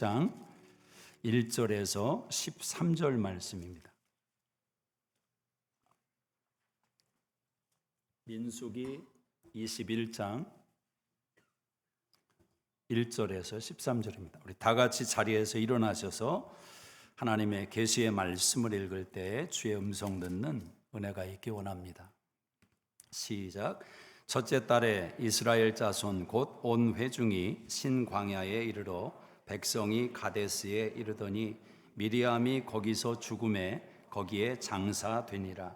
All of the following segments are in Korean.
장 1절에서 13절 말씀입니다. 민수기 21장 1절에서 13절입니다. 우리 다 같이 자리에서 일어나셔서 하나님의 계시의 말씀을 읽을 때 주의 음성 듣는 은혜가 있기 원합니다. 시작. 첫째 달에 이스라엘 자손 곧 온 회중이 신광야에 이르러 백성이 가데스에 이르더니 미리암이 거기서 죽음에 거기에 장사되니라.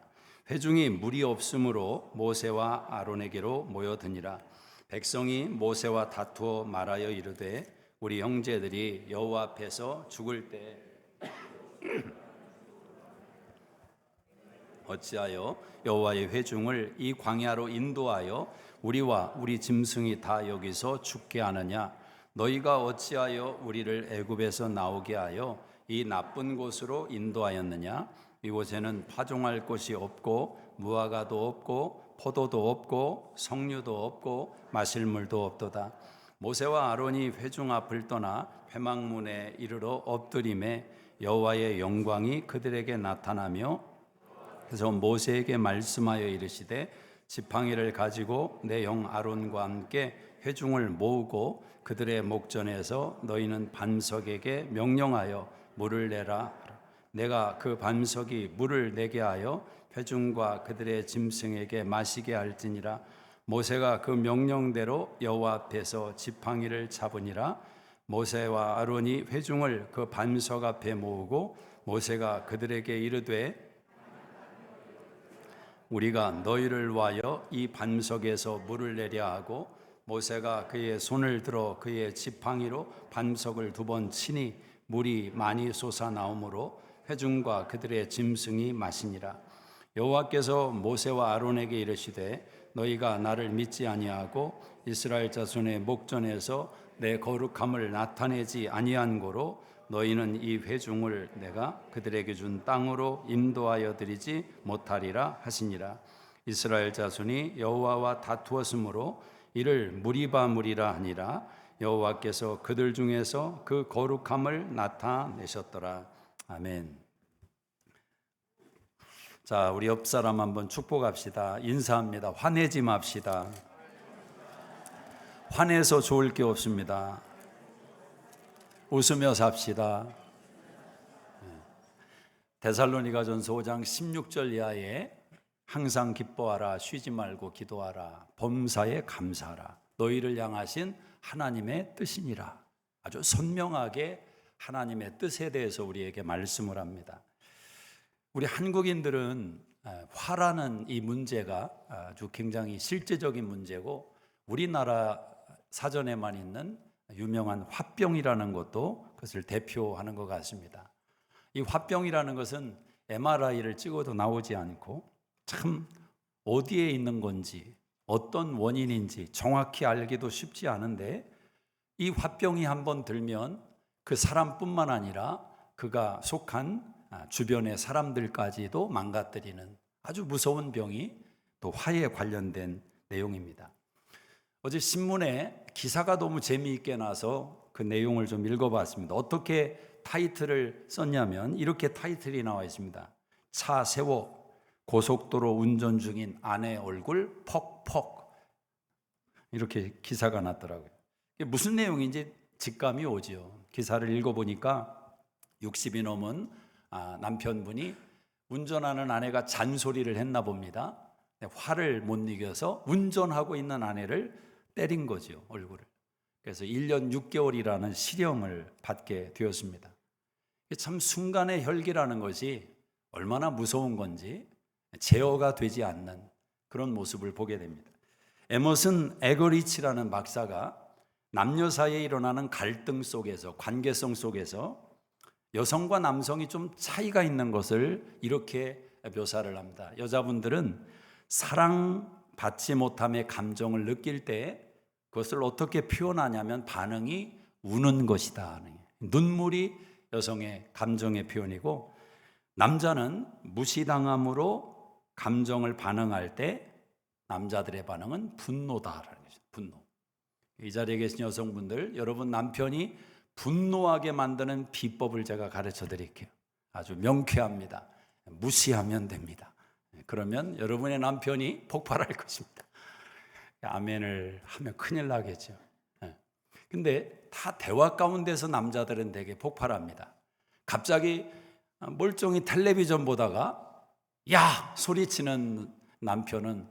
회중이 물이 없으므로 모세와 아론에게로 모여드니라. 백성이 모세와 다투어 말하여 이르되 우리 형제들이 여호와 앞에서 죽을 때 어찌하여 여호와의 회중을 이 광야로 인도하여 우리와 우리 짐승이 다 여기서 죽게 하느냐? 너희가 어찌하여 우리를 애굽에서 나오게 하여 이 나쁜 곳으로 인도하였느냐? 이곳에는 파종할 곳이 없고 무화과도 없고 포도도 없고 석류도 없고 마실 물도 없도다. 모세와 아론이 회중 앞을 떠나 회막문에 이르러 엎드림에 여호와의 영광이 그들에게 나타나며 그래서 모세에게 말씀하여 이르시되 지팡이를 가지고 내 형 아론과 함께 회중을 모으고 그들의 목전에서 너희는 반석에게 명령하여 물을 내라. 내가 그 반석이 물을 내게 하여 회중과 그들의 짐승에게 마시게 할지니라. 모세가 그 명령대로 여호와 앞에서 지팡이를 잡으니라. 모세와 아론이 회중을 그 반석 앞에 모으고 모세가 그들에게 이르되 우리가 너희를 위하여 이 반석에서 물을 내려 하고 모세가 그의 손을 들어 그의 지팡이로 반석을 2번 치니 물이 많이 솟아나오므로 회중과 그들의 짐승이 마시니라. 여호와께서 모세와 아론에게 이르시되 너희가 나를 믿지 아니하고 이스라엘 자손의 목전에서 내 거룩함을 나타내지 아니한 고로 너희는 이 회중을 내가 그들에게 준 땅으로 인도하여 드리지 못하리라 하시니라. 이스라엘 자손이 여호와와 다투었으므로 이를 무리바무리라 하니라. 여호와께서 그들 중에서 그 거룩함을 나타내셨더라. 아멘. 자, 우리 옆 사람 한번 축복합시다. 인사합니다. 화내지 맙시다. 화내서 좋을 게 없습니다. 웃으며 삽시다. 데살로니가전서 5장 16절 이하에 항상 기뻐하라, 쉬지 말고 기도하라, 범사에 감사하라, 너희를 향하신 하나님의 뜻이니라. 아주 선명하게 하나님의 뜻에 대해서 우리에게 말씀을 합니다. 우리 한국인들은 화라는 이 문제가 아주 굉장히 실제적인 문제고 우리나라 사전에만 있는 유명한 화병이라는 것도 그것을 대표하는 것 같습니다. 이 화병이라는 것은 MRI를 찍어도 나오지 않고 참 어디에 있는 건지 어떤 원인인지 정확히 알기도 쉽지 않은데 이 화병이 한번 들면 그 사람뿐만 아니라 그가 속한 주변의 사람들까지도 망가뜨리는 아주 무서운 병이 또 화에 관련된 내용입니다. 어제 신문에 기사가 너무 재미있게 나서 그 내용을 좀 읽어봤습니다. 어떻게 타이틀을 썼냐면 이렇게 타이틀이 나와 있습니다. 차 세워 고속도로 운전 중인 아내 얼굴 퍽퍽, 이렇게 기사가 났더라고요. 이게 무슨 내용인지 직감이 오죠. 기사를 읽어보니까 60이 넘은 남편분이 운전하는 아내가 잔소리를 했나 봅니다. 화를 못 이겨서 운전하고 있는 아내를 때린 거죠, 얼굴을. 그래서 1년 6개월이라는 실형을 받게 되었습니다. 참 순간의 혈기라는 것이 얼마나 무서운 건지 제어가 되지 않는 그런 모습을 보게 됩니다. 에머슨 에거리치라는 박사가 남녀 사이에 일어나는 갈등 속에서, 관계성 속에서 여성과 남성이 좀 차이가 있는 것을 이렇게 묘사를 합니다. 여자분들은 사랑받지 못함의 감정을 느낄 때 그것을 어떻게 표현하냐면 반응이 우는 것이다. 눈물이 여성의 감정의 표현이고 남자는 무시당함으로 감정을 반응할 때 남자들의 반응은 분노다라는 것이죠. 분노. 이 자리에 계신 여성분들, 여러분 남편이 분노하게 만드는 비법을 제가 가르쳐 드릴게요. 아주 명쾌합니다. 무시하면 됩니다. 그러면 여러분의 남편이 폭발할 것입니다. 아멘을 하면 큰일 나겠죠. 근데 다 대화 가운데서 남자들은 되게 폭발합니다. 갑자기 멀쩡히 텔레비전 보다가 야! 소리치는 남편은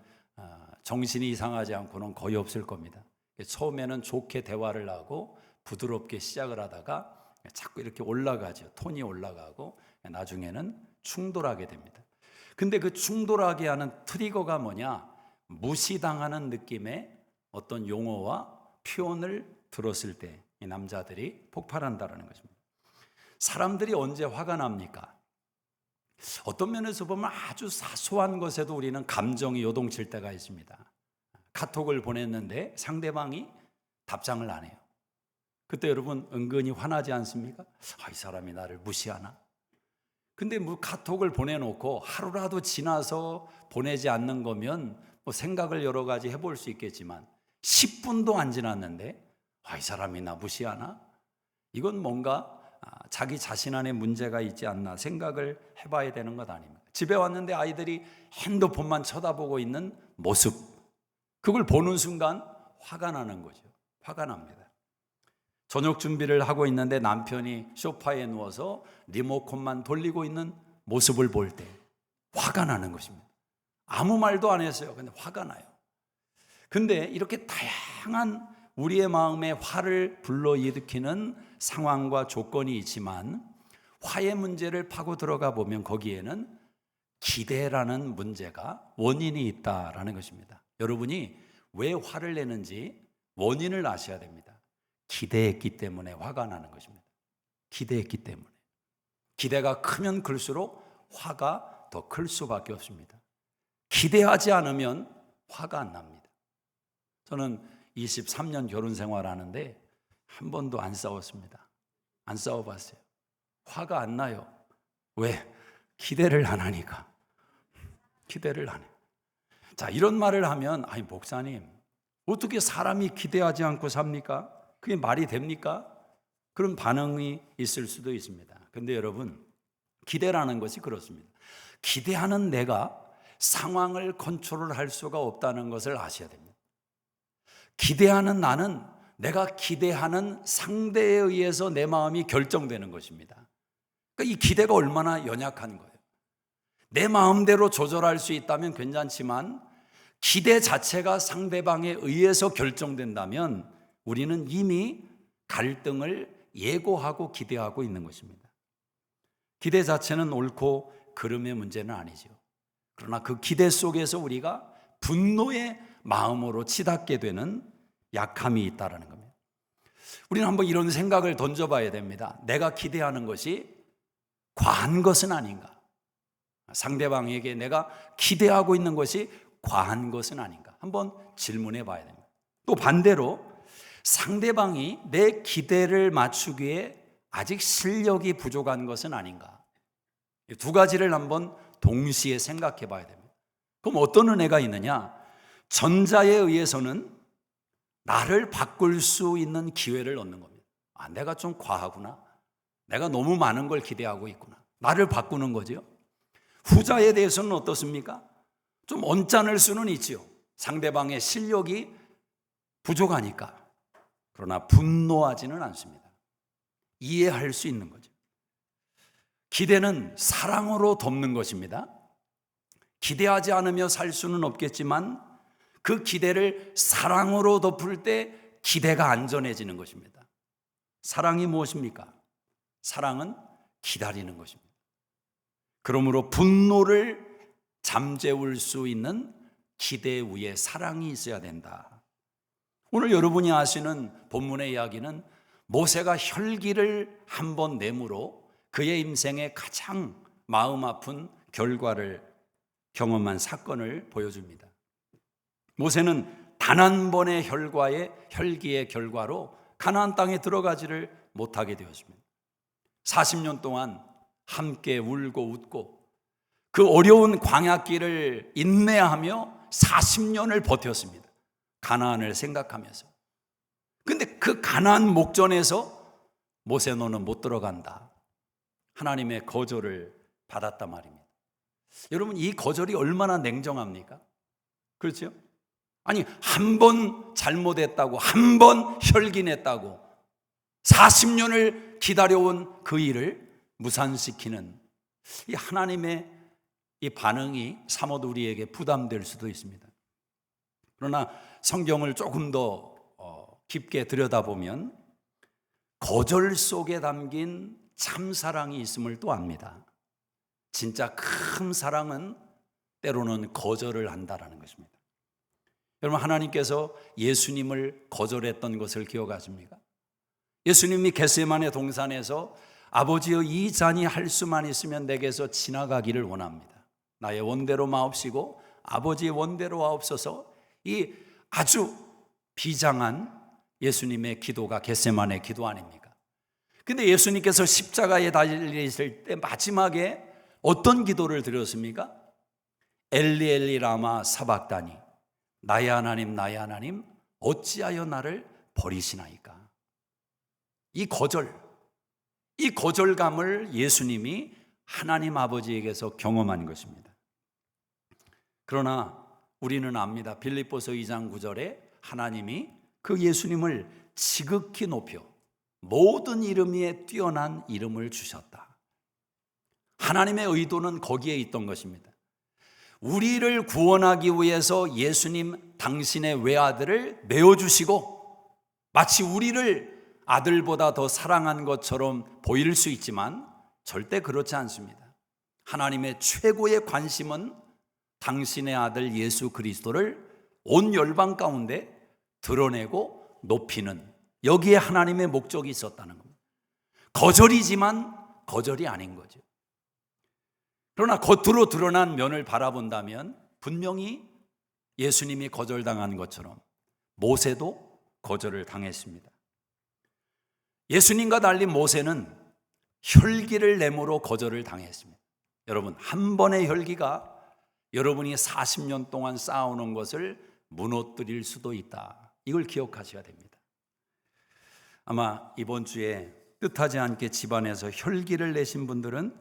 정신이 이상하지 않고는 거의 없을 겁니다. 처음에는 좋게 대화를 하고 부드럽게 시작을 하다가 자꾸 이렇게 올라가죠. 톤이 올라가고 나중에는 충돌하게 됩니다. 근데 그 충돌하게 하는 트리거가 뭐냐? 무시당하는 느낌의 어떤 용어와 표현을 들었을 때 이 남자들이 폭발한다는 것입니다. 사람들이 언제 화가 납니까? 어떤 면에서 보면 아주 사소한 것에도 우리는 감정이 요동칠 때가 있습니다. 카톡을 보냈는데 상대방이 답장을 안 해요. 그때 여러분 은근히 화나지 않습니까? 이 사람이 나를 무시하나? 근데 뭐 카톡을 보내놓고 하루라도 지나서 보내지 않는 거면 뭐 생각을 여러 가지 해볼 수 있겠지만 10분도 안 지났는데 이 사람이 나 무시하나? 이건 뭔가 자기 자신 안에 문제가 있지 않나 생각을 해봐야 되는 것 아닙니까? 집에 왔는데 아이들이 핸드폰만 쳐다보고 있는 모습, 그걸 보는 순간 화가 나는 거죠. 화가 납니다. 저녁 준비를 하고 있는데 남편이 소파에 누워서 리모컨만 돌리고 있는 모습을 볼 때 화가 나는 것입니다. 아무 말도 안 했어요. 근데 화가 나요. 근데 이렇게 다양한 우리의 마음에 화를 불러일으키는 상황과 조건이 있지만 화의 문제를 파고 들어가 보면 거기에는 기대라는 문제가 원인이 있다라는 것입니다. 여러분이 왜 화를 내는지 원인을 아셔야 됩니다. 기대했기 때문에 화가 나는 것입니다. 기대했기 때문에. 기대가 크면 클수록 화가 더 클 수밖에 없습니다. 기대하지 않으면 화가 안 납니다. 저는 23년 결혼 생활하는데 한 번도 안 싸웠습니다. 안 싸워봤어요. 화가 안 나요. 왜? 기대를 안 하니까. 기대를 안 해요. 자, 이런 말을 하면 목사님 어떻게 사람이 기대하지 않고 삽니까? 그게 말이 됩니까? 그런 반응이 있을 수도 있습니다. 근데 여러분, 기대라는 것이 그렇습니다. 기대하는 내가 상황을 컨트롤할 수가 없다는 것을 아셔야 됩니다. 기대하는 나는 내가 기대하는 상대에 의해서 내 마음이 결정되는 것입니다. 그러니까 이 기대가 얼마나 연약한 거예요. 내 마음대로 조절할 수 있다면 괜찮지만 기대 자체가 상대방에 의해서 결정된다면 우리는 이미 갈등을 예고하고 기대하고 있는 것입니다. 기대 자체는 옳고 그름의 문제는 아니죠. 그러나 그 기대 속에서 우리가 분노의 마음으로 치닫게 되는 약함이 있다는 겁니다. 우리는 한번 이런 생각을 던져봐야 됩니다. 내가 기대하는 것이 과한 것은 아닌가? 상대방에게 내가 기대하고 있는 것이 과한 것은 아닌가? 한번 질문해 봐야 됩니다. 또 반대로 상대방이 내 기대를 맞추기에 아직 실력이 부족한 것은 아닌가? 이 두 가지를 한번 동시에 생각해 봐야 됩니다. 그럼 어떤 은혜가 있느냐? 전자에 의해서는 나를 바꿀 수 있는 기회를 얻는 겁니다. 내가 좀 과하구나. 내가 너무 많은 걸 기대하고 있구나. 나를 바꾸는 거죠. 후자에 대해서는 어떻습니까? 좀 언짢을 수는 있지요. 상대방의 실력이 부족하니까. 그러나 분노하지는 않습니다. 이해할 수 있는 거죠. 기대는 사랑으로 덮는 것입니다. 기대하지 않으며 살 수는 없겠지만 그 기대를 사랑으로 덮을 때 기대가 안전해지는 것입니다. 사랑이 무엇입니까? 사랑은 기다리는 것입니다. 그러므로 분노를 잠재울 수 있는 기대 위에 사랑이 있어야 된다. 오늘 여러분이 아시는 본문의 이야기는 모세가 혈기를 한 번 내므로 그의 인생에 가장 마음 아픈 결과를 경험한 사건을 보여줍니다. 모세는 단 한 번의 혈기의 결과로 가나안 땅에 들어가지를 못하게 되었습니다. 40년 동안 함께 울고 웃고 그 어려운 광야길을 인내하며 40년을 버텼습니다. 가나안을 생각하면서. 근데 그 가나안 목전에서 모세 너는 못 들어간다. 하나님의 거절을 받았단 말입니다. 여러분, 이 거절이 얼마나 냉정합니까? 그렇죠? 아니, 한 번 잘못했다고, 한 번 혈기냈다고 40년을 기다려온 그 일을 무산시키는 이 하나님의 이 반응이 사뭇 우리에게 부담될 수도 있습니다. 그러나 성경을 조금 더 깊게 들여다보면 거절 속에 담긴 참사랑이 있음을 또 압니다. 진짜 큰 사랑은 때로는 거절을 한다라는 것입니다. 여러분, 하나님께서 예수님을 거절했던 것을 기억하십니까? 예수님이 겟세마네 동산에서 아버지여 이 잔이 할 수만 있으면 내게서 지나가기를 원합니다. 나의 원대로 마옵시고 아버지의 원대로 하옵소서. 이 아주 비장한 예수님의 기도가 겟세마네 기도 아닙니까? 근데 예수님께서 십자가에 달리실 때 마지막에 어떤 기도를 드렸습니까? 엘리 엘리 라마 사박다니, 나의 하나님 어찌하여 나를 버리시나이까. 이 거절감을 예수님이 하나님 아버지에게서 경험한 것입니다. 그러나 우리는 압니다. 빌립보서 2장 9절에 하나님이 그 예수님을 지극히 높여 모든 이름 위에 뛰어난 이름을 주셨다. 하나님의 의도는 거기에 있던 것입니다. 우리를 구원하기 위해서 예수님 당신의 외아들을 내어주시고 마치 우리를 아들보다 더 사랑한 것처럼 보일 수 있지만 절대 그렇지 않습니다. 하나님의 최고의 관심은 당신의 아들 예수 그리스도를 온 열방 가운데 드러내고 높이는, 여기에 하나님의 목적이 있었다는 겁니다. 거절이지만 거절이 아닌 거죠. 그러나 겉으로 드러난 면을 바라본다면 분명히 예수님이 거절당한 것처럼 모세도 거절을 당했습니다. 예수님과 달리 모세는 혈기를 내므로 거절을 당했습니다. 여러분, 한 번의 혈기가 여러분이 40년 동안 쌓아오는 것을 무너뜨릴 수도 있다. 이걸 기억하셔야 됩니다. 아마 이번 주에 뜻하지 않게 집안에서 혈기를 내신 분들은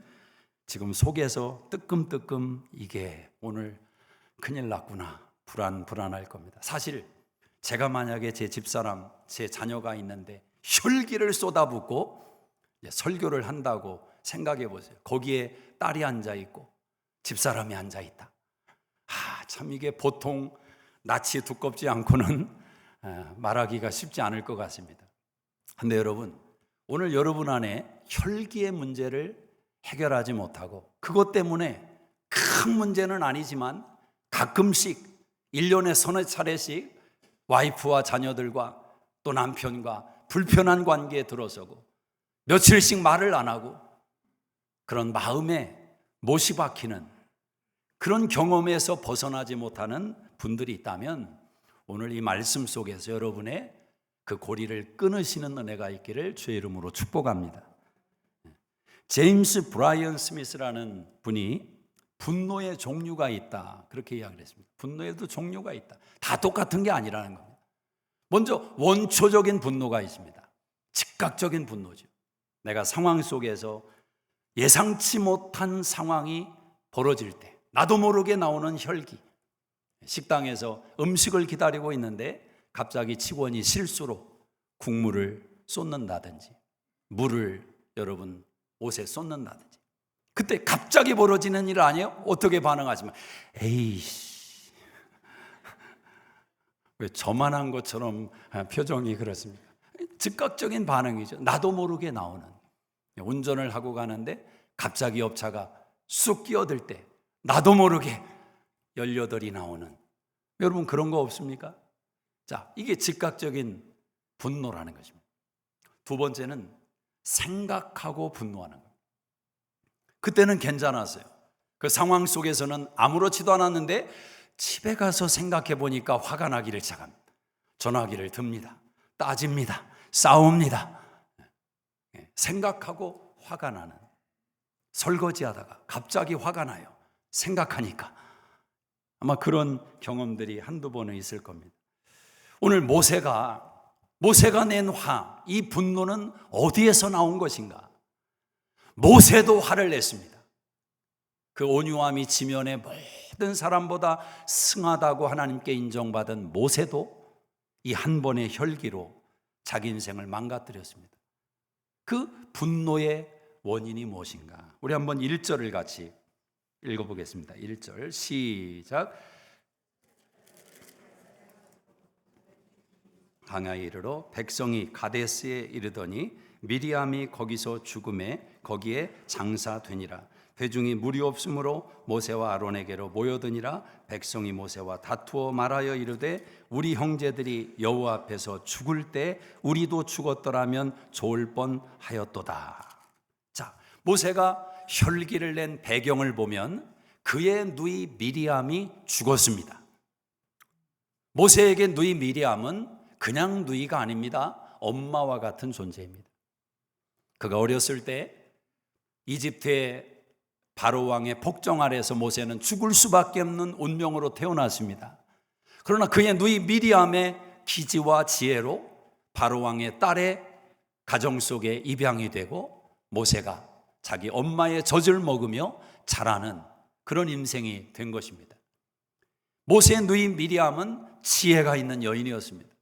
지금 속에서 뜨끔뜨끔 이게 오늘 큰일 났구나, 불안할 겁니다. 사실 제가 만약에 제 집사람, 제 자녀가 있는데 혈기를 쏟아붓고 설교를 한다고 생각해 보세요. 거기에 딸이 앉아 있고 집사람이 앉아 있다. 참 이게 보통 낯이 두껍지 않고는 말하기가 쉽지 않을 것 같습니다. 그런데 여러분, 오늘 여러분 안에 혈기의 문제를 해결하지 못하고 그것 때문에 큰 문제는 아니지만 가끔씩 1년에 서너 차례씩 와이프와 자녀들과 또 남편과 불편한 관계에 들어서고 며칠씩 말을 안 하고 그런 마음에 못이 박히는 그런 경험에서 벗어나지 못하는 분들이 있다면 오늘 이 말씀 속에서 여러분의 그 고리를 끊으시는 은혜가 있기를 주의 이름으로 축복합니다. 제임스 브라이언 스미스라는 분이 분노의 종류가 있다, 그렇게 이야기를 했습니다. 분노에도 종류가 있다. 다 똑같은 게 아니라는 겁니다. 먼저 원초적인 분노가 있습니다. 즉각적인 분노죠. 내가 상황 속에서 예상치 못한 상황이 벌어질 때 나도 모르게 나오는 혈기. 식당에서 음식을 기다리고 있는데 갑자기 직원이 실수로 국물을 쏟는다든지 물을 여러분 옷에 쏟는다든지, 그때 갑자기 벌어지는 일 아니에요? 어떻게 반응하시면 에이씨, 왜 저만 한 것처럼 표정이 그렇습니까? 즉각적인 반응이죠. 나도 모르게 나오는. 운전을 하고 가는데 갑자기 옆차가 쑥 끼어들 때 나도 모르게 18이 나오는, 여러분 그런 거 없습니까? 자, 이게 즉각적인 분노라는 것입니다. 두 번째는 생각하고 분노하는 거예요. 그때는 괜찮았어요. 그 상황 속에서는 아무렇지도 않았는데 집에 가서 생각해 보니까 화가 나기를 시작합니다. 전화기를 듭니다. 따집니다. 싸웁니다. 생각하고 화가 나는, 설거지하다가 갑자기 화가 나요. 생각하니까. 아마 그런 경험들이 한두 번은 있을 겁니다. 오늘 모세가 모세가 낸 화, 이 분노는 어디에서 나온 것인가? 모세도 화를 냈습니다. 그 온유함이 지면의 모든 사람보다 승하다고 하나님께 인정받은 모세도 이 한 번의 혈기로 자기 인생을 망가뜨렸습니다. 그 분노의 원인이 무엇인가? 우리 한번 1절을 같이 읽어보겠습니다. 1절 시작. 광야에 이르러 백성이 가데스에 이르더니 미리암이 거기서 죽음에 거기에 장사되니라. 회중이 물이 없으므로 모세와 아론에게로 모여드니라. 백성이 모세와 다투어 말하여 이르되 우리 형제들이 여호와 앞에서 죽을 때 우리도 죽었더라면 좋을 뻔하였도다. 자, 모세가 혈기를 낸 배경을 보면 그의 누이 미리암이 죽었습니다. 모세에게 누이 미리암은 그냥 누이가 아닙니다. 엄마와 같은 존재입니다. 그가 어렸을 때 이집트의 바로 왕의 복종 아래에서 모세는 죽을 수밖에 없는 운명으로 태어났습니다. 그러나 그의 누이 미리암의 기지와 지혜로 바로 왕의 딸의 가정 속에 입양이 되고 모세가 자기 엄마의 젖을 먹으며 자라는 그런 인생이 된 것입니다. 모세의 누이 미리암은 지혜가 있는 여인이었습니다.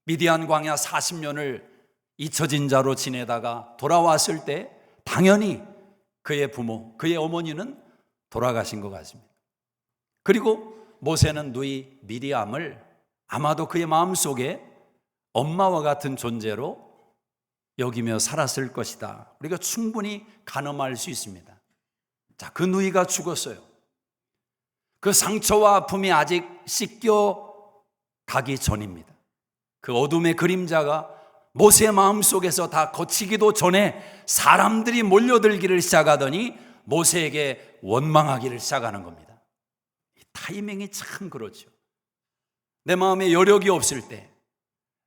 미디안 광야 40년을 잊혀진 자로 지내다가 돌아왔을 때 당연히 그의 부모, 그의 어머니는 돌아가신 것 같습니다. 그리고 모세는 누이 미리암을 아마도 그의 마음속에 엄마와 같은 존재로 여기며 살았을 것이다. 우리가 충분히 가늠할 수 있습니다. 자, 그 누이가 죽었어요. 그 상처와 아픔이 아직 씻겨 가기 전입니다. 그 어둠의 그림자가 모세의 마음속에서 다 거치기도 전에 사람들이 몰려들기를 시작하더니 모세에게 원망하기를 시작하는 겁니다. 이 타이밍이 참 그렇죠. 내 마음에 여력이 없을 때,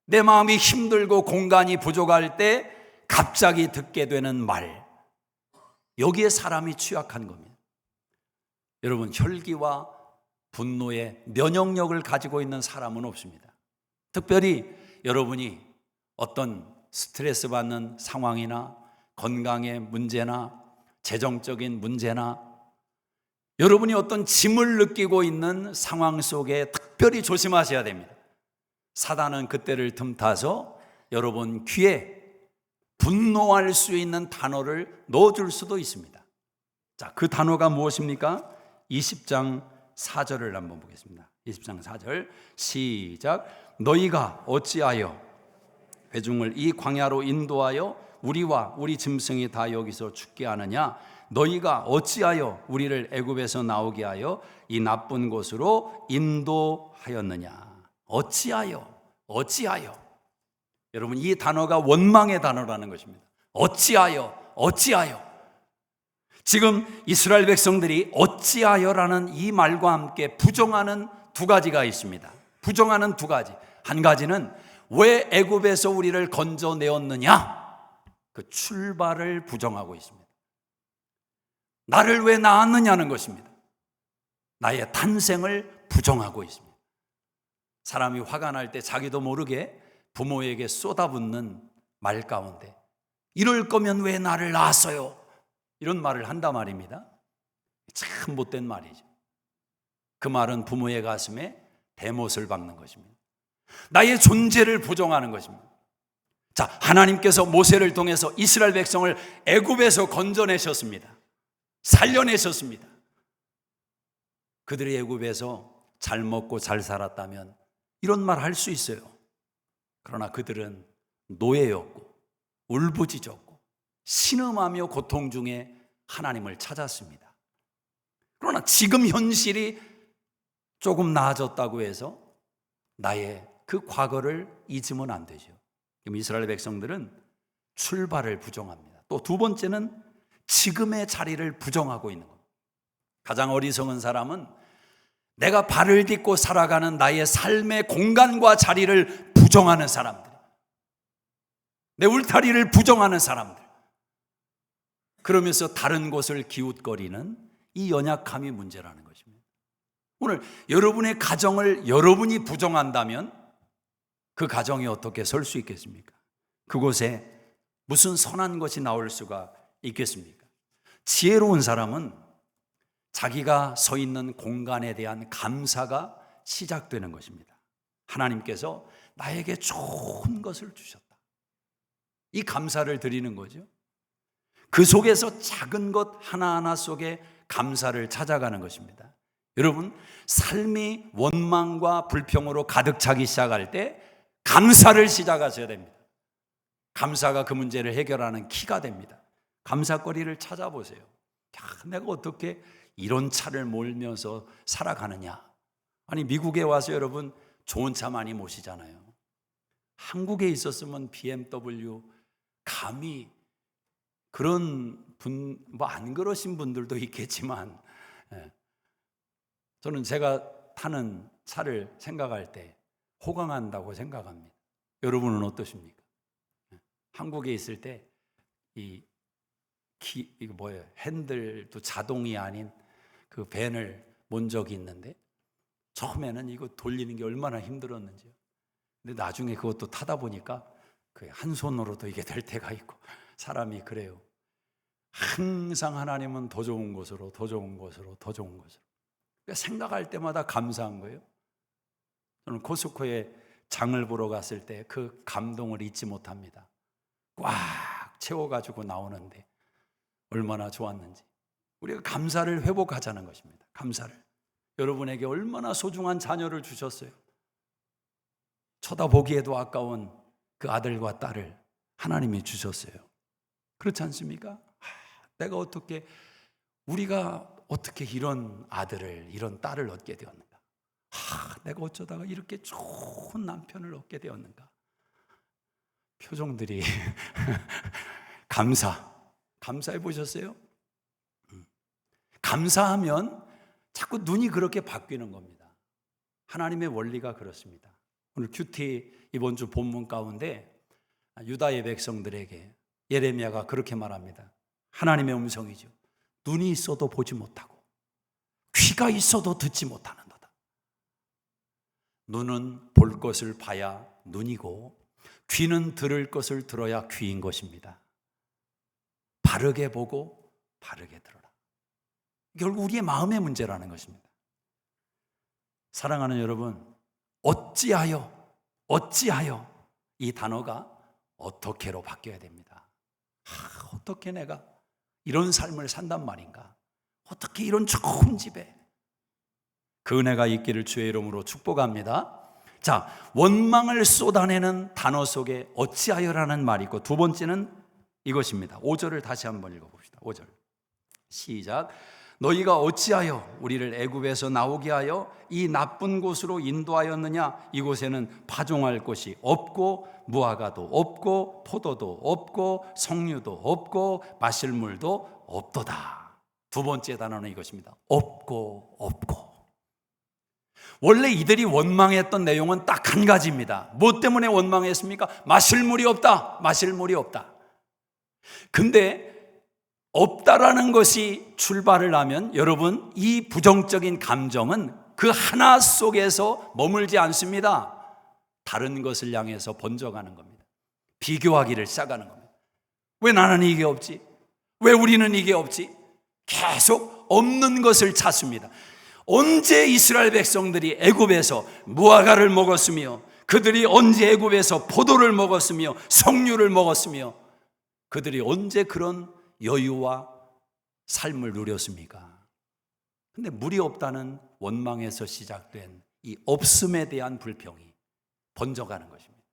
내 마음이 힘들고 공간이 부족할 때 갑자기 듣게 되는 말, 여기에 사람이 취약한 겁니다. 여러분, 혈기와 분노의 면역력을 가지고 있는 사람은 없습니다. 특별히 여러분이 어떤 스트레스 받는 상황이나 건강의 문제나 재정적인 문제나 여러분이 어떤 짐을 느끼고 있는 상황 속에 특별히 조심하셔야 됩니다. 사단은 그때를 틈타서 여러분 귀에 분노할 수 있는 단어를 넣어줄 수도 있습니다. 자, 그 단어가 무엇입니까? 20장 4절을 한번 보겠습니다. 20장 4절 시작. 너희가 어찌하여 회중을 이 광야로 인도하여 우리와 우리 짐승이 다 여기서 죽게 하느냐? 너희가 어찌하여 우리를 애굽에서 나오게 하여 이 나쁜 곳으로 인도하였느냐? 어찌하여? 여러분, 이 단어가 원망의 단어라는 것입니다. 어찌하여? 지금 이스라엘 백성들이 어찌하여라는 이 말과 함께 부정하는 두 가지가 있습니다. 부정하는 두 가지. 한 가지는 왜 애굽에서 우리를 건져내었느냐? 그 출발을 부정하고 있습니다. 나를 왜 낳았느냐는 것입니다. 나의 탄생을 부정하고 있습니다. 사람이 화가 날 때 자기도 모르게 부모에게 쏟아붓는 말 가운데 이럴 거면 왜 나를 낳았어요? 이런 말을 한단 말입니다. 참 못된 말이죠. 그 말은 부모의 가슴에 대못을 박는 것입니다. 나의 존재를 부정하는 것입니다. 자, 하나님께서 모세를 통해서 이스라엘 백성을 애굽에서 건져내셨습니다. 살려내셨습니다. 그들이 애굽에서 잘 먹고 잘 살았다면 이런 말 할 수 있어요. 그러나 그들은 노예였고 울부짖었고 신음하며 고통 중에 하나님을 찾았습니다. 그러나 지금 현실이 조금 나아졌다고 해서 나의 그 과거를 잊으면 안 되죠. 그럼 이스라엘 백성들은 출발을 부정합니다. 또 두 번째는 지금의 자리를 부정하고 있는 겁니다. 가장 어리석은 사람은 내가 발을 딛고 살아가는 나의 삶의 공간과 자리를 부정하는 사람들, 내 울타리를 부정하는 사람들, 그러면서 다른 곳을 기웃거리는 이 연약함이 문제라는 것입니다. 오늘 여러분의 가정을 여러분이 부정한다면 그 가정이 어떻게 설 수 있겠습니까? 그곳에 무슨 선한 것이 나올 수가 있겠습니까? 지혜로운 사람은 자기가 서 있는 공간에 대한 감사가 시작되는 것입니다. 하나님께서 나에게 좋은 것을 주셨다. 이 감사를 드리는 거죠. 그 속에서 작은 것 하나하나 속에 감사를 찾아가는 것입니다. 여러분, 삶이 원망과 불평으로 가득 차기 시작할 때 감사를 시작하셔야 됩니다. 감사가 그 문제를 해결하는 키가 됩니다. 감사거리를 찾아보세요. 야, 내가 어떻게 이런 차를 몰면서 살아가느냐. 아니, 미국에 와서 여러분 좋은 차 많이 모시잖아요. 한국에 있었으면 BMW, 감히 그런 분, 뭐 안 그러신 분들도 있겠지만, 저는 제가 타는 차를 생각할 때 호강한다고 생각합니다. 여러분은 어떠십니까? 한국에 있을 때 이거 뭐예요? 핸들도 자동이 아닌 그 밴을 몬 적이 있는데, 처음에는 이거 돌리는 게 얼마나 힘들었는지요. 근데 나중에 그것도 타다 보니까 그 한 손으로도 이게 될 때가 있고, 사람이 그래요. 항상 하나님은 더 좋은 곳으로, 더 좋은 곳으로, 더 좋은 곳으로. 그러니까 생각할 때마다 감사한 거예요. 저는 코스코에 장을 보러 갔을 때 그 감동을 잊지 못합니다. 꽉 채워가지고 나오는데 얼마나 좋았는지. 우리가 감사를 회복하자는 것입니다. 감사를. 여러분에게 얼마나 소중한 자녀를 주셨어요. 쳐다보기에도 아까운 그 아들과 딸을 하나님이 주셨어요. 그렇지 않습니까? 우리가 어떻게 이런 아들을, 이런 딸을 얻게 되었는가? 내가 어쩌다가 이렇게 좋은 남편을 얻게 되었는가? 표정들이 감사해 보셨어요? 감사하면 자꾸 눈이 그렇게 바뀌는 겁니다. 하나님의 원리가 그렇습니다. 오늘 큐티 이번 주 본문 가운데 유다의 백성들에게 예레미야가 그렇게 말합니다. 하나님의 음성이죠. 눈이 있어도 보지 못하고 귀가 있어도 듣지 못하는도다. 눈은 볼 것을 봐야 눈이고 귀는 들을 것을 들어야 귀인 것입니다. 바르게 보고 바르게 들어라. 결국 우리의 마음의 문제라는 것입니다. 사랑하는 여러분, 어찌하여 이 단어가 어떻게로 바뀌어야 됩니다. 어떻게 내가 이런 삶을 산단 말인가? 어떻게 이런 좋은 집에? 그 은혜가 있기를 주의 이름으로 축복합니다. 자, 원망을 쏟아내는 단어 속에 어찌하여라는 말이 있고, 두 번째는 이것입니다. 5절을 다시 한번 읽어봅시다. 5절 시작. 너희가 어찌하여 우리를 애굽에서 나오게 하여 이 나쁜 곳으로 인도하였느냐? 이곳에는 파종할 곳이 없고 무화과도 없고 포도도 없고 석류도 없고 마실 물도 없도다. 두 번째 단어는 이것입니다. 없고. 원래 이들이 원망했던 내용은 딱 한 가지입니다. 뭐 때문에 원망했습니까? 마실 물이 없다. 근데 없다라는 것이 출발을 하면 여러분, 이 부정적인 감정은 그 하나 속에서 머물지 않습니다. 다른 것을 향해서 번져가는 겁니다. 비교하기를 시작하는 겁니다. 왜 나는 이게 없지? 왜 우리는 이게 없지? 계속 없는 것을 찾습니다. 언제 이스라엘 백성들이 애굽에서 무화과를 먹었으며, 그들이 언제 애굽에서 포도를 먹었으며 석류를 먹었으며, 그들이 언제 그런 여유와 삶을 누렸습니까? 근데 물이 없다는 원망에서 시작된 이 없음에 대한 불평이 번져가는 것입니다.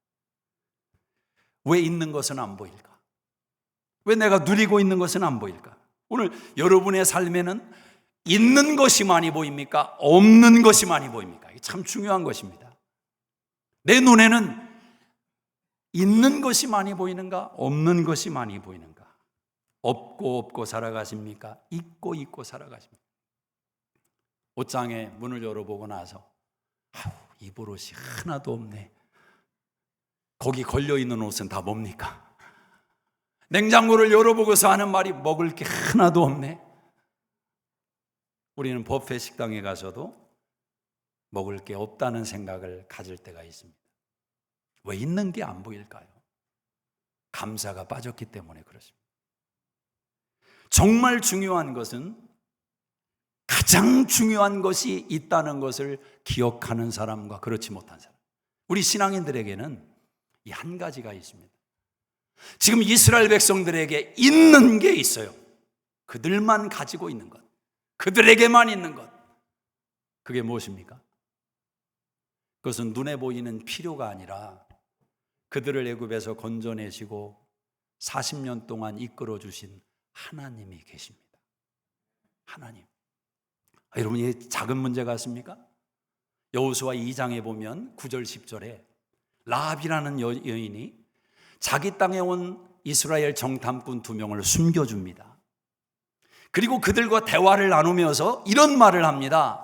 왜 있는 것은 안 보일까? 왜 내가 누리고 있는 것은 안 보일까? 오늘 여러분의 삶에는 있는 것이 많이 보입니까? 없는 것이 많이 보입니까? 이게 참 중요한 것입니다. 내 눈에는 있는 것이 많이 보이는가? 없는 것이 많이 보이는가? 없고 살아가십니까? 있고 살아가십니까? 옷장에 문을 열어보고 나서 입을 옷이 하나도 없네. 거기 걸려있는 옷은 다 뭡니까? 냉장고를 열어보고서 하는 말이 먹을 게 하나도 없네. 우리는 뷔페 식당에 가서도 먹을 게 없다는 생각을 가질 때가 있습니다. 왜 있는 게 안 보일까요? 감사가 빠졌기 때문에 그렇습니다. 정말 중요한 것은 가장 중요한 것이 있다는 것을 기억하는 사람과 그렇지 못한 사람. 우리 신앙인들에게는 이 한 가지가 있습니다. 지금 이스라엘 백성들에게 있는 게 있어요. 그들만 가지고 있는 것, 그들에게만 있는 것. 그게 무엇입니까? 그것은 눈에 보이는 필요가 아니라 그들을 애굽에서 건져내시고 40년 동안 이끌어 주신 하나님이 계십니다. 하나님. 여러분, 이게 작은 문제 같습니까? 여호수아 2장에 보면 9절 10절에 라합이라는 여인이 자기 땅에 온 이스라엘 정탐꾼 2명을 숨겨줍니다. 그리고 그들과 대화를 나누면서 이런 말을 합니다.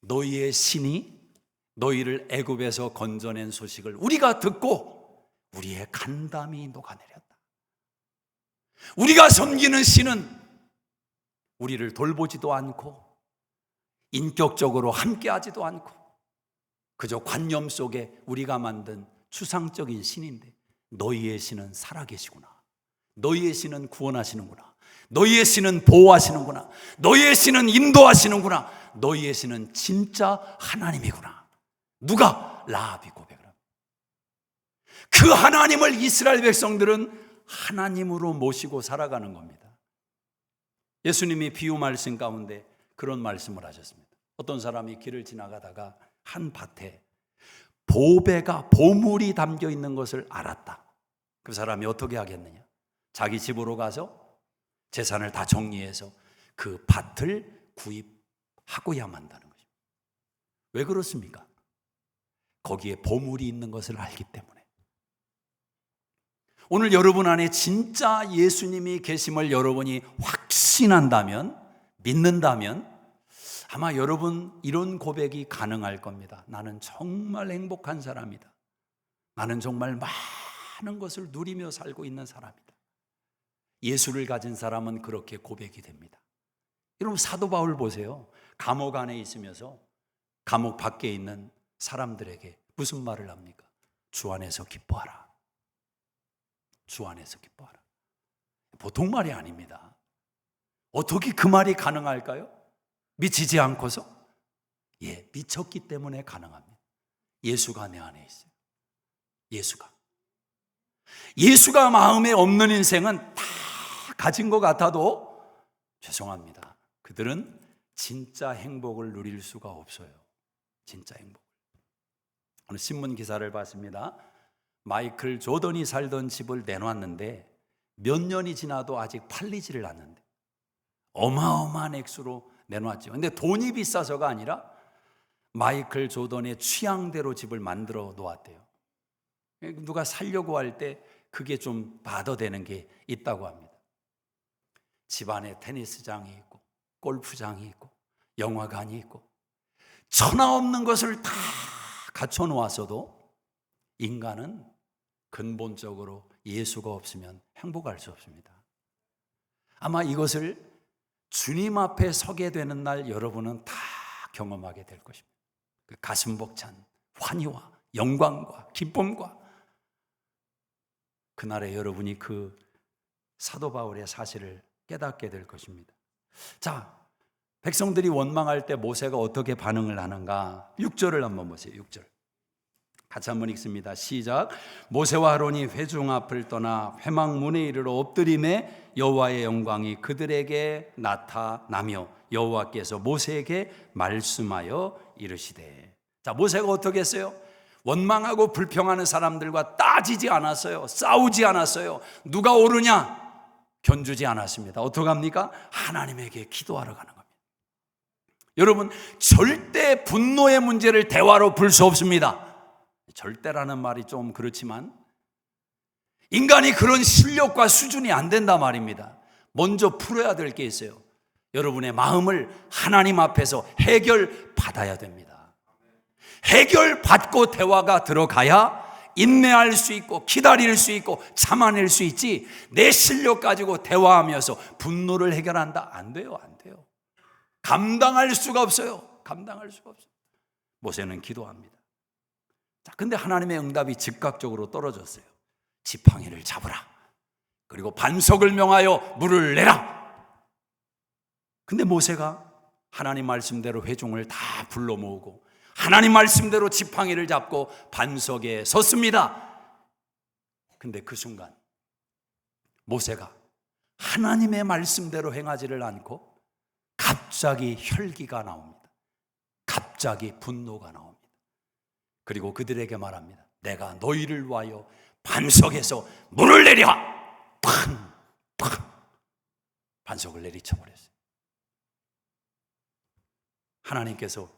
너희의 신이 너희를 애굽에서 건져낸 소식을 우리가 듣고 우리의 간담이 녹아내렸다. 우리가 섬기는 신은 우리를 돌보지도 않고 인격적으로 함께하지도 않고 그저 관념 속에 우리가 만든 추상적인 신인데 너희의 신은 살아계시구나. 너희의 신은 구원하시는구나. 너희의 신은 보호하시는구나. 너희의 신은 인도하시는구나. 너희의 신은 진짜 하나님이구나. 누가? 라합이 고백을 합니다. 그 하나님을 이스라엘 백성들은 하나님으로 모시고 살아가는 겁니다. 예수님이 비유 말씀 가운데 그런 말씀을 하셨습니다. 어떤 사람이 길을 지나가다가 한 밭에 보물이 담겨 있는 것을 알았다. 그 사람이 어떻게 하겠느냐? 자기 집으로 가서 재산을 다 정리해서 그 밭을 구입하고야 만다는 것입니다. 왜 그렇습니까? 거기에 보물이 있는 것을 알기 때문에. 오늘 여러분 안에 진짜 예수님이 계심을 여러분이 확신한다면, 믿는다면 아마 여러분 이런 고백이 가능할 겁니다. 나는 정말 행복한 사람이다. 나는 정말 많은 것을 누리며 살고 있는 사람이다. 예수를 가진 사람은 그렇게 고백이 됩니다. 여러분 사도 바울 보세요. 감옥 안에 있으면서 감옥 밖에 있는 사람들에게 무슨 말을 합니까? 주 안에서 기뻐하라. 주 안에서 기뻐하라. 보통 말이 아닙니다. 어떻게 그 말이 가능할까요? 미치지 않고서? 예, 미쳤기 때문에 가능합니다. 예수가 내 안에 있어요. 예수가 마음에 없는 인생은 다 가진 것 같아도 죄송합니다. 그들은 진짜 행복을 누릴 수가 없어요. 진짜 행복. 오늘 신문 기사를 봤습니다. 마이클 조던이 살던 집을 내놨는데 몇 년이 지나도 아직 팔리지를 않는데 어마어마한 액수로 내놨죠. 근데 돈이 비싸서가 아니라 마이클 조던의 취향대로 집을 만들어 놓았대요. 누가 살려고 할 때 그게 좀 받아대는 게 있다고 합니다. 집안에 테니스장이 있고 골프장이 있고 영화관이 있고 천하 없는 것을 다 갖춰 놓았어도 인간은 근본적으로 예수가 없으면 행복할 수 없습니다. 아마 이것을 주님 앞에 서게 되는 날 여러분은 다 경험하게 될 것입니다. 그 가슴 벅찬 환희와 영광과 기쁨과 그날에 여러분이 그 사도 바울의 사실을 깨닫게 될 것입니다. 자, 백성들이 원망할 때 모세가 어떻게 반응을 하는가? 6절을 한번 보세요. 6절 같이 한번 읽습니다. 시작. 모세와 아론이 회중 앞을 떠나 회막문에 이르러 엎드림에 여호와의 영광이 그들에게 나타나며 여호와께서 모세에게 말씀하여 이르시되. 자, 모세가 어떻게 했어요? 원망하고 불평하는 사람들과 따지지 않았어요. 싸우지 않았어요. 누가 옳으냐 견주지 않았습니다. 어떻게 합니까? 하나님에게 기도하러 가는 겁니다. 여러분, 절대 분노의 문제를 대화로 풀 수 없습니다. 절대라는 말이 좀 그렇지만 인간이 그런 실력과 수준이 안 된단 말입니다. 먼저 풀어야 될 게 있어요. 여러분의 마음을 하나님 앞에서 해결받아야 됩니다. 해결받고 대화가 들어가야 인내할 수 있고 기다릴 수 있고 참아낼 수 있지, 내 실력 가지고 대화하면서 분노를 해결한다? 안 돼요. 감당할 수가 없어요. 모세는 기도합니다. 자, 근데 하나님의 응답이 즉각적으로 떨어졌어요. 지팡이를 잡으라. 그리고 반석을 명하여 물을 내라. 근데 모세가 하나님 말씀대로 회중을 다 불러 모으고 하나님 말씀대로 지팡이를 잡고 반석에 섰습니다. 근데 그 순간 모세가 하나님의 말씀대로 행하지를 않고 갑자기 혈기가 나옵니다. 갑자기 분노가 나옵니다. 그리고 그들에게 말합니다. 내가 너희를 위하여 반석에서 물을 내려! 팡! 팡! 반석을 내리쳐버렸어요. 하나님께서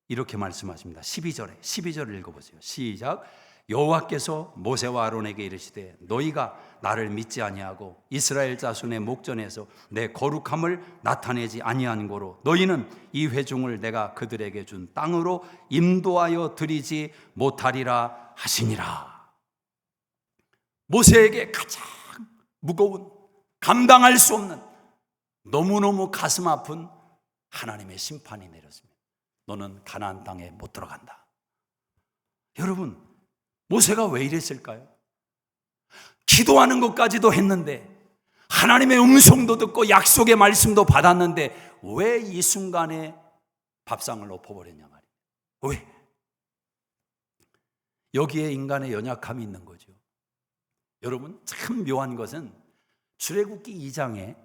이렇게 말씀하십니다. 12절을 읽어보세요. 시작. 여호와께서 모세와 아론에게 이르시되 너희가 나를 믿지 아니하고 이스라엘 자손의 목전에서 내 거룩함을 나타내지 아니한 고로 너희는 이 회중을 내가 그들에게 준 땅으로 인도하여 드리지 못하리라 하시니라. 모세에게 가장 무거운, 감당할 수 없는, 너무너무 가슴 아픈 하나님의 심판이 내렸습니다. 너는 가나안 땅에 못 들어간다. 여러분, 모세가 왜 이랬을까요? 기도하는 것까지도 했는데, 하나님의 음성도 듣고 약속의 말씀도 받았는데 왜 이 순간에 밥상을 엎어버렸냐 말이에요. 왜? 여기에 인간의 연약함이 있는 거죠. 여러분, 참 묘한 것은 출애굽기 2장에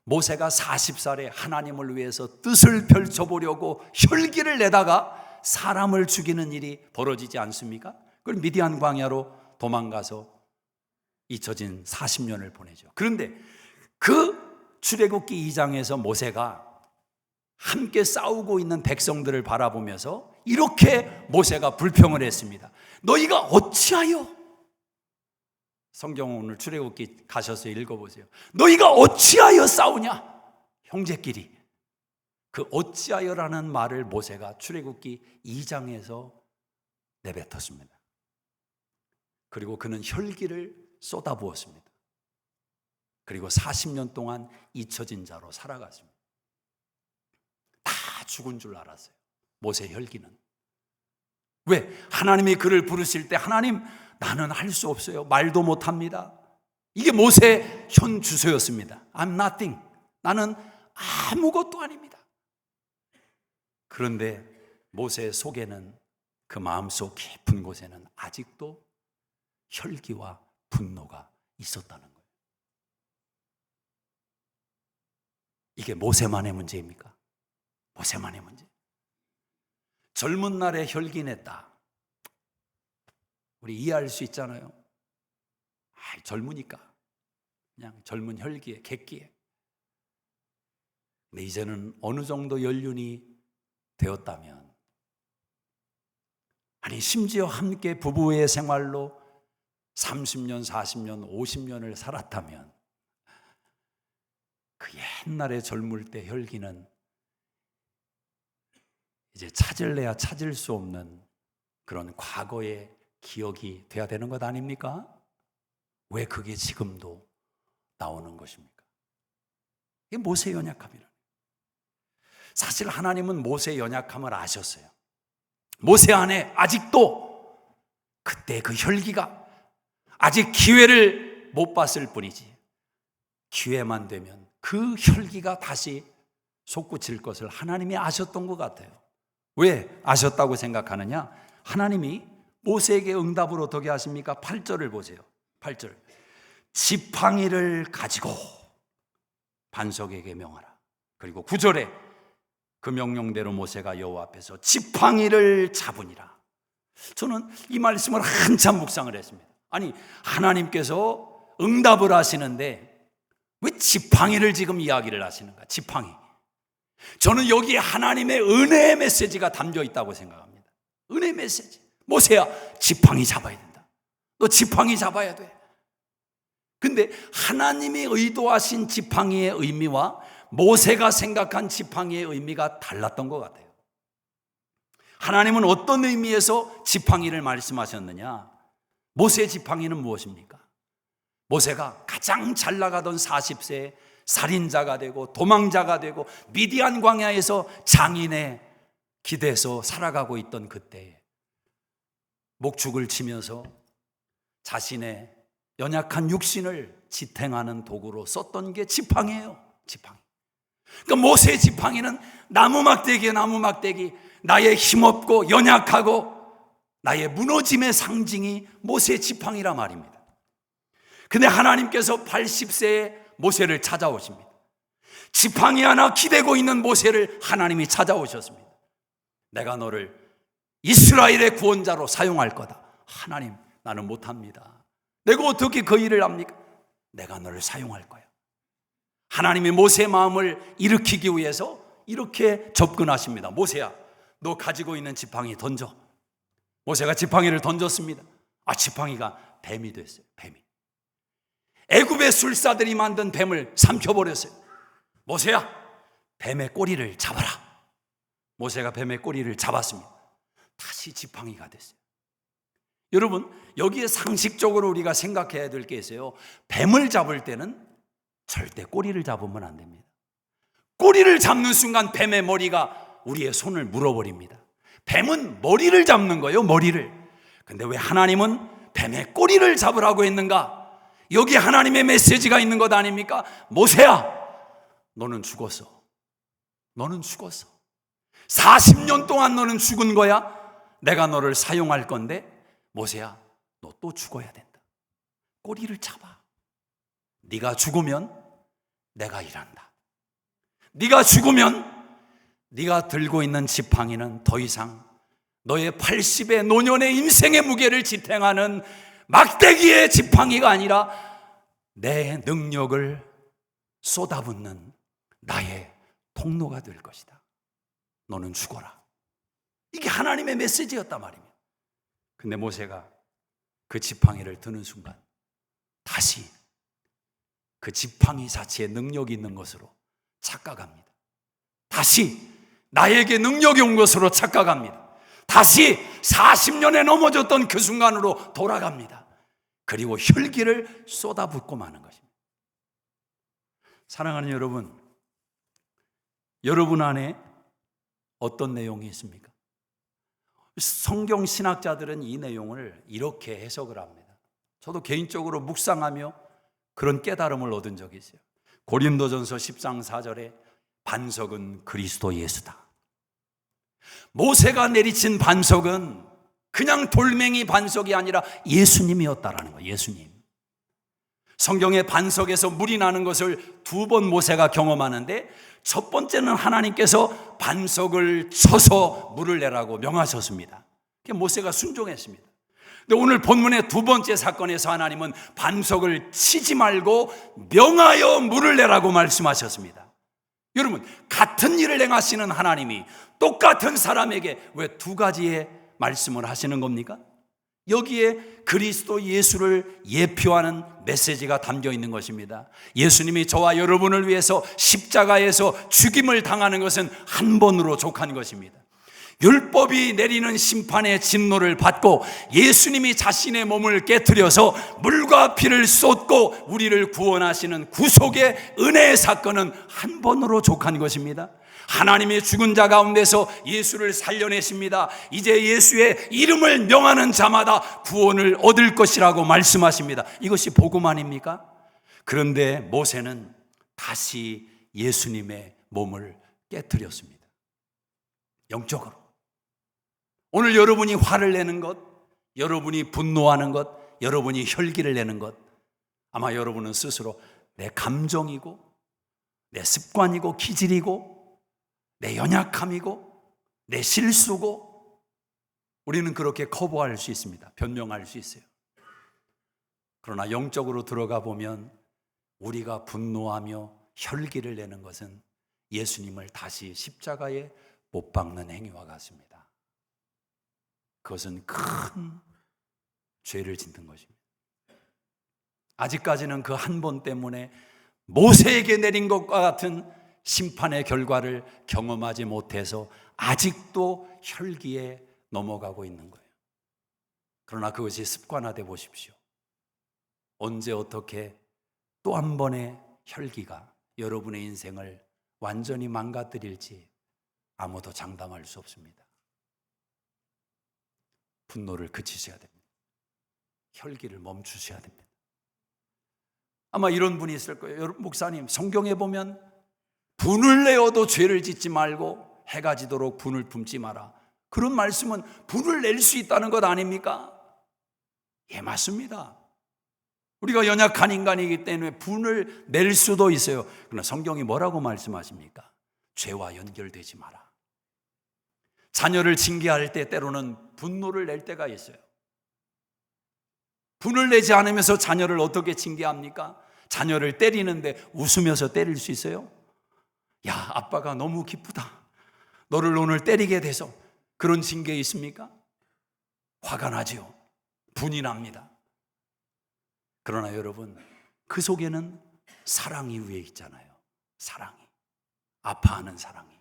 모세가 40살에 하나님을 위해서 뜻을 펼쳐보려고 혈기를 내다가 사람을 죽이는 일이 벌어지지 않습니까? 그걸 미디안 광야로 도망가서 잊혀진 40년을 보내죠. 그런데 그 출애굽기 2장에서 모세가 함께 싸우고 있는 백성들을 바라보면서 이렇게 모세가 불평을 했습니다. 너희가 어찌하여, 성경 오늘 출애굽기 가셔서 읽어보세요. 너희가 어찌하여 싸우냐? 형제끼리. 그 어찌하여라는 말을 모세가 출애굽기 2장에서 내뱉었습니다. 그리고 그는 혈기를 쏟아부었습니다. 그리고 40년 동안 잊혀진 자로 살아갔습니다. 다 죽은 줄 알았어요. 모세 혈기는. 왜? 하나님이 그를 부르실 때 하나님, 나는 할 수 없어요. 말도 못합니다. 이게 모세의 현 주소였습니다. I'm nothing. 나는 아무것도 아닙니다. 그런데 모세의 속에는, 그 마음속 깊은 곳에는 아직도 혈기와 분노가 있었다는 거예요. 이게 모세만의 문제입니까? 모세만의 문제. 젊은 날에 혈기 냈다. 우리 이해할 수 있잖아요. 젊으니까 그냥 젊은 혈기에, 객기에. 근데 이제는 어느 정도 연륜이 되었다면, 아니 심지어 함께 부부의 생활로 30년, 40년, 50년을 살았다면 그 옛날에 젊을 때 혈기는 이제 찾을래야 찾을 수 없는 그런 과거의 기억이 돼야 되는 것 아닙니까? 왜 그게 지금도 나오는 것입니까? 이게 모세의 연약함이라는. 사실 하나님은 모세의 연약함을 아셨어요. 모세 안에 아직도 그때 그 혈기가, 아직 기회를 못 봤을 뿐이지, 기회만 되면 그 혈기가 다시 솟구칠 것을 하나님이 아셨던 것 같아요. 왜 아셨다고 생각하느냐? 하나님이 모세에게 응답을 어떻게 하십니까? 8절을 보세요. 8절. 지팡이를 가지고 반석에게 명하라. 그리고 9절에 그 명령대로 모세가 여호와 앞에서 지팡이를 잡으니라. 저는 이 말씀을 한참 묵상을 했습니다. 아니, 하나님께서 응답을 하시는데 왜 지팡이를 지금 이야기를 하시는가? 지팡이. 저는 여기에 하나님의 은혜의 메시지가 담겨 있다고 생각합니다. 은혜의 메시지. 모세야, 지팡이 잡아야 된다. 너 지팡이 잡아야 돼. 근데 하나님이 의도하신 지팡이의 의미와 모세가 생각한 지팡이의 의미가 달랐던 것 같아요. 하나님은 어떤 의미에서 지팡이를 말씀하셨느냐? 모세의 지팡이는 무엇입니까? 모세가 가장 잘 나가던 40세에 살인자가 되고 도망자가 되고 미디안 광야에서 장인의 기대서 살아가고 있던 그때에 목축을 치면서 자신의 연약한 육신을 지탱하는 도구로 썼던 게 지팡이에요. 지팡이. 그러니까 모세의 지팡이는 나무 막대기, 나의 힘없고 연약하고 나의 무너짐의 상징이 모세의 지팡이라 말입니다. 근데 하나님께서 80세에 모세를 찾아오십니다. 지팡이 하나 기대고 있는 모세를 하나님이 찾아오셨습니다. 내가 너를 이스라엘의 구원자로 사용할 거다. 하나님, 나는 못합니다. 내가 어떻게 그 일을 합니까? 내가 너를 사용할 거야. 하나님이 모세의 마음을 일으키기 위해서 이렇게 접근하십니다. 모세야, 너 가지고 있는 지팡이 던져. 모세가 지팡이를 던졌습니다. 지팡이가 뱀이 됐어요. 뱀이. 애굽의 술사들이 만든 뱀을 삼켜버렸어요. 모세야, 뱀의 꼬리를 잡아라. 모세가 뱀의 꼬리를 잡았습니다. 다시 지팡이가 됐어요. 여러분, 여기에 상식적으로 우리가 생각해야 될 게 있어요. 뱀을 잡을 때는 절대 꼬리를 잡으면 안 됩니다. 꼬리를 잡는 순간 뱀의 머리가 우리의 손을 물어버립니다. 뱀은 머리를 잡는 거예요, 머리를. 근데 왜 하나님은 뱀의 꼬리를 잡으라고 했는가? 여기 하나님의 메시지가 있는 것 아닙니까? 모세야, 너는 죽었어. 너는 죽었어. 40년 동안 너는 죽은 거야. 내가 너를 사용할 건데 모세야, 너 또 죽어야 된다. 꼬리를 잡아. 네가 죽으면 내가 일한다. 네가 죽으면 네가 들고 있는 지팡이는 더 이상 너의 80의 노년의 인생의 무게를 지탱하는 막대기의 지팡이가 아니라 내 능력을 쏟아붓는 나의 통로가 될 것이다. 너는 죽어라. 이게 하나님의 메시지였단 말입니다. 근데 모세가 그 지팡이를 드는 순간 다시 그 지팡이 자체에 능력이 있는 것으로 착각합니다. 다시 나에게 능력이 온 것으로 착각합니다. 다시 40년에 넘어졌던 그 순간으로 돌아갑니다. 그리고 혈기를 쏟아붓고 마는 것입니다. 사랑하는 여러분, 여러분 안에 어떤 내용이 있습니까? 성경 신학자들은 이 내용을 이렇게 해석을 합니다. 저도 개인적으로 묵상하며 그런 깨달음을 얻은 적이 있어요. 고린도전서 10장 4절에 반석은 그리스도 예수다. 모세가 내리친 반석은 그냥 돌멩이 반석이 아니라 예수님이었다라는 거예요. 예수님. 성경의 반석에서 물이 나는 것을 2번 모세가 경험하는데, 첫 번째는 하나님께서 반석을 쳐서 물을 내라고 명하셨습니다. 모세가 순종했습니다. 근데 오늘 본문의 2번째 사건에서 하나님은 반석을 치지 말고 명하여 물을 내라고 말씀하셨습니다. 여러분, 같은 일을 행하시는 하나님이 똑같은 사람에게 왜 2가지의 말씀을 하시는 겁니까? 여기에 그리스도 예수를 예표하는 메시지가 담겨 있는 것입니다. 예수님이 저와 여러분을 위해서 십자가에서 죽임을 당하는 것은 한 번으로 족한 것입니다. 율법이 내리는 심판의 진노를 받고 예수님이 자신의 몸을 깨트려서 물과 피를 쏟고 우리를 구원하시는 구속의 은혜의 사건은 한 번으로 족한 것입니다. 하나님의 죽은 자 가운데서 예수를 살려내십니다. 이제 예수의 이름을 명하는 자마다 구원을 얻을 것이라고 말씀하십니다. 이것이 복음 아닙니까? 그런데 모세는 다시 예수님의 몸을 깨트렸습니다. 영적으로. 오늘 여러분이 화를 내는 것, 여러분이 분노하는 것, 여러분이 혈기를 내는 것, 아마 여러분은 스스로 내 감정이고 내 습관이고 기질이고 내 연약함이고 내 실수고, 우리는 그렇게 커버할 수 있습니다. 변명할 수 있어요. 그러나 영적으로 들어가 보면 우리가 분노하며 혈기를 내는 것은 예수님을 다시 십자가에 못 박는 행위와 같습니다. 그것은 큰 죄를 짓는 것입니다. 아직까지는 그 한 번 때문에 모세에게 내린 것과 같은 심판의 결과를 경험하지 못해서 아직도 혈기에 넘어가고 있는 거예요. 그러나 그것이 습관화돼 보십시오. 언제 어떻게 또 한 번의 혈기가 여러분의 인생을 완전히 망가뜨릴지 아무도 장담할 수 없습니다. 분노를 그치셔야 됩니다. 혈기를 멈추셔야 됩니다. 아마 이런 분이 있을 거예요. 여러분, 목사님, 성경에 보면 분을 내어도 죄를 짓지 말고 해가 지도록 분을 품지 마라. 그런 말씀은 분을 낼 수 있다는 것 아닙니까? 예, 맞습니다. 우리가 연약한 인간이기 때문에 분을 낼 수도 있어요. 그러나 성경이 뭐라고 말씀하십니까? 죄와 연결되지 마라. 자녀를 징계할 때 때로는 분노를 낼 때가 있어요. 분을 내지 않으면서 자녀를 어떻게 징계합니까? 자녀를 때리는데 웃으면서 때릴 수 있어요? 야, 아빠가 너무 기쁘다. 너를 오늘 때리게 돼서. 그런 징계 있습니까? 화가 나지요. 분이 납니다. 그러나 여러분, 그 속에는 사랑이 위에 있잖아요. 사랑이. 아파하는 사랑이.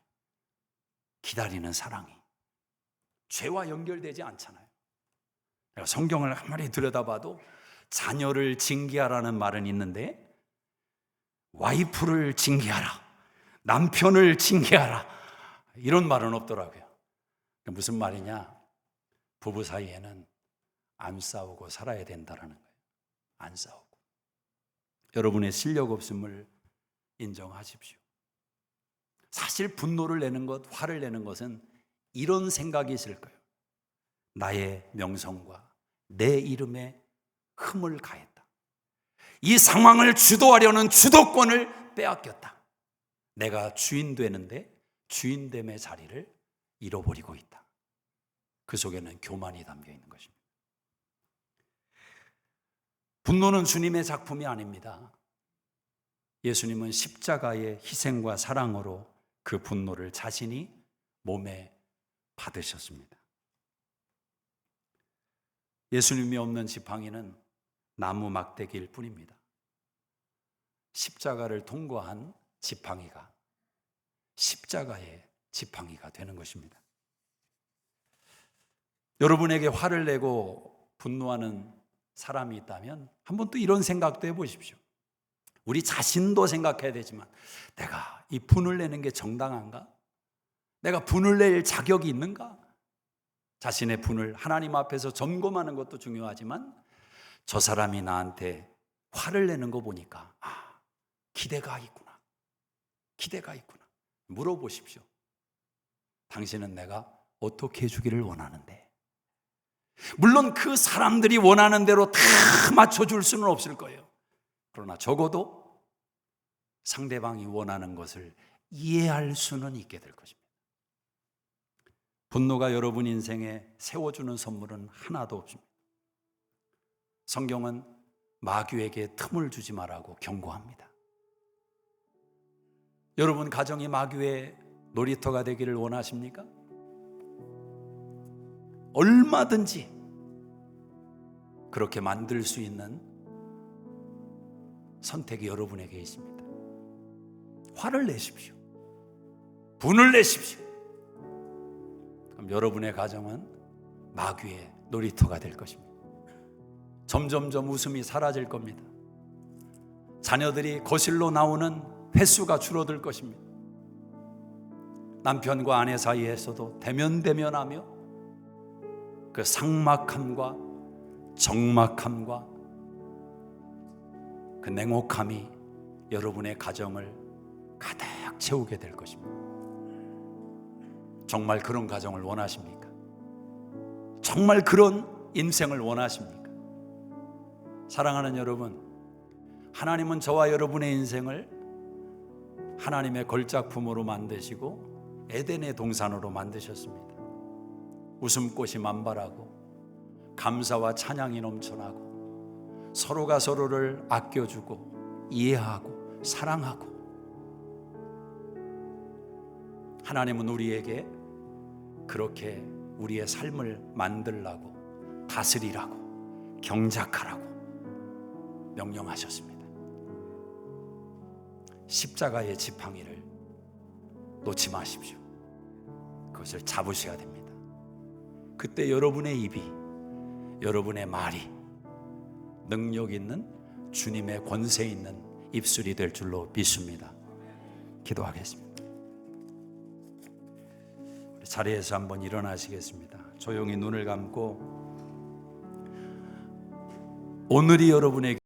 기다리는 사랑이. 죄와 연결되지 않잖아요. 성경을 한 마리 들여다봐도 자녀를 징계하라는 말은 있는데 와이프를 징계하라, 남편을 징계하라, 이런 말은 없더라고요. 무슨 말이냐? 부부 사이에는 안 싸우고 살아야 된다는 거예요. 안 싸우고. 여러분의 실력 없음을 인정하십시오. 사실 분노를 내는 것, 화를 내는 것은 이런 생각이 있을 거예요. 나의 명성과 내 이름에 흠을 가했다. 이 상황을 주도하려는 주도권을 빼앗겼다. 내가 주인 되는데 주인됨의 자리를 잃어버리고 있다. 그 속에는 교만이 담겨 있는 것입니다. 분노는 주님의 작품이 아닙니다. 예수님은 십자가의 희생과 사랑으로 그 분노를 자신이 몸에 받으셨습니다. 예수님이 없는 지팡이는 나무 막대기일 뿐입니다. 십자가를 통과한 지팡이가 십자가의 지팡이가 되는 것입니다. 여러분에게 화를 내고 분노하는 사람이 있다면 한번 또 이런 생각도 해보십시오. 우리 자신도 생각해야 되지만 내가 이 분을 내는 게 정당한가? 내가 분을 낼 자격이 있는가? 자신의 분을 하나님 앞에서 점검하는 것도 중요하지만 저 사람이 나한테 화를 내는 거 보니까 기대가 있구나. 기대가 있구나. 물어보십시오. 당신은 내가 어떻게 해주기를 원하는데? 물론 그 사람들이 원하는 대로 다 맞춰줄 수는 없을 거예요. 그러나 적어도 상대방이 원하는 것을 이해할 수는 있게 될 것입니다. 분노가 여러분 인생에 세워주는 선물은 하나도 없습니다. 성경은 마귀에게 틈을 주지 말라고 경고합니다. 여러분 가정이 마귀의 놀이터가 되기를 원하십니까? 얼마든지 그렇게 만들 수 있는 선택이 여러분에게 있습니다. 화를 내십시오. 분을 내십시오. 그럼 여러분의 가정은 마귀의 놀이터가 될 것입니다. 점점점 웃음이 사라질 겁니다. 자녀들이 거실로 나오는 횟수가 줄어들 것입니다. 남편과 아내 사이에서도 대면대면하며 그 삭막함과 적막함과 그 냉혹함이 여러분의 가정을 가득 채우게 될 것입니다. 정말 그런 가정을 원하십니까? 정말 그런 인생을 원하십니까? 사랑하는 여러분, 하나님은 저와 여러분의 인생을 하나님의 걸작품으로 만드시고 에덴의 동산으로 만드셨습니다. 웃음꽃이 만발하고 감사와 찬양이 넘쳐나고 서로가 서로를 아껴주고 이해하고 사랑하고, 하나님은 우리에게 그렇게 우리의 삶을 만들라고, 다스리라고, 경작하라고 명령하셨습니다. 십자가의 지팡이를 놓지 마십시오. 그것을 잡으셔야 됩니다. 그때 여러분의 입이, 여러분의 말이 능력 있는 주님의 권세 있는 입술이 될 줄로 믿습니다. 기도하겠습니다. 우리 자리에서 한번 일어나시겠습니다. 조용히 눈을 감고 오늘이 여러분에게